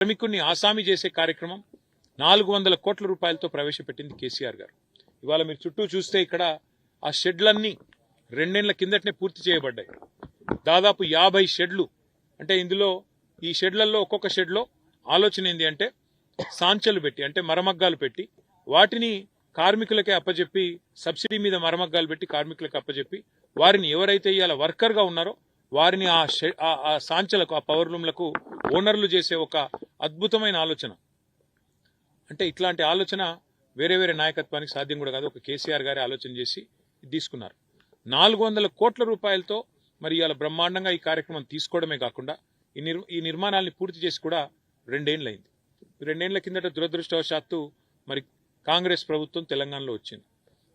కార్మికుడిని ఆసామి చేసే కార్యక్రమం 400 కోట్ల రూపాయలతో ప్రవేశపెట్టింది కేసీఆర్ గారు. ఇవాళ మీరు చుట్టూ చూస్తే ఇక్కడ ఆ షెడ్లన్నీ 2 ఏళ్ల కిందటనే పూర్తి చేయబడ్డాయి. దాదాపు 50 షెడ్లు. అంటే ఇందులో ఈ షెడ్లలో ఒక్కొక్క షెడ్లో ఆలోచన ఏంటి అంటే సాంచలు పెట్టి, అంటే మరమగ్గాలు పెట్టి వాటిని కార్మికులకే అప్పచెప్పి, సబ్సిడీ మీద మరమగ్గాలు పెట్టి కార్మికులకు అప్పచెప్పి వారిని ఎవరైతే ఇవాళ వర్కర్గా ఉన్నారో వారిని ఆ సాంచలకు, ఆ పవర్ లూమ్లకు ఓనర్లు చేసే ఒక అద్భుతమైన ఆలోచన. అంటే ఇట్లాంటి ఆలోచన వేరే వేరే నాయకత్వానికి సాధ్యం కూడా కాదు. ఒక కేసీఆర్ గారి ఆలోచన చేసి తీసుకున్నారు. 400 కోట్ల రూపాయలతో మరి ఇవాళ బ్రహ్మాండంగా ఈ కార్యక్రమం తీసుకోవడమే కాకుండా ఈ నిర్మాణాలని పూర్తి చేసి కూడా 2 ఏళ్లైంది. 2 ఏళ్ల కిందట దురదృష్టవశాత్తు మరి కాంగ్రెస్ ప్రభుత్వం తెలంగాణలో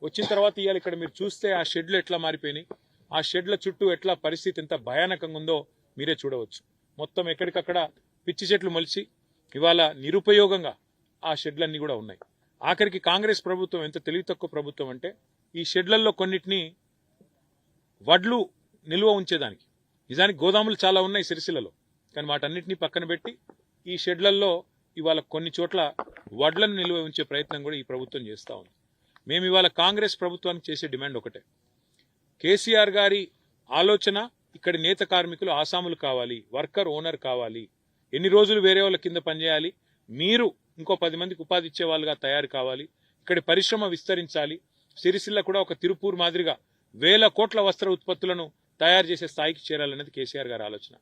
వచ్చిన తర్వాత ఇవాళ ఇక్కడ మీరు చూస్తే ఆ షెడ్లు ఎట్లా మారిపోయినాయి, ఆ షెడ్ల చుట్టూ ఎట్లా పరిస్థితి ఎంత భయానకంగా ఉందో మీరే చూడవచ్చు. మొత్తం ఎక్కడికక్కడ పిచ్చి చెట్లు మొలిచి ఇవాళ నిరుపయోగంగా ఆ షెడ్లన్నీ కూడా ఉన్నాయి. ఆఖరికి కాంగ్రెస్ ప్రభుత్వం ఎంత తెలివి తక్కువ ప్రభుత్వం అంటే ఈ షెడ్లలో కొన్నిటిని వడ్లు నిల్వ ఉంచేదానికి, నిజానికి గోదాములు చాలా ఉన్నాయి సిరిసిల్లలో, కానీ వాటన్నిటినీ పక్కన పెట్టి ఈ షెడ్లలో ఇవాళ కొన్ని చోట్ల వడ్లను నిల్వ ఉంచే ప్రయత్నం కూడా ఈ ప్రభుత్వం చేస్తూ ఉంది. మేము ఇవాళ కాంగ్రెస్ ప్రభుత్వానికి చేసే డిమాండ్ ఒకటే, కేసీఆర్ గారి ఆలోచన ఇక్కడి నేత కార్మికులు ఆసాములు కావాలి, వర్కర్ ఓనర్ కావాలి, ఎన్ని రోజులు వేరే వాళ్ళ కింద పనిచేయాలి, మీరు ఇంకో 10 మందికి ఉపాధి ఇచ్చే వాళ్ళుగా తయారు కావాలి, ఇక్కడి పరిశ్రమ విస్తరించాలి, సిరిసిల్ల కూడా ఒక తిరుపూర్ మాదిరిగా 1000 కోట్ల వస్త్ర ఉత్పత్తులను తయారు చేసే స్థాయికి చేరాలనేది కేసీఆర్ గారి ఆలోచన.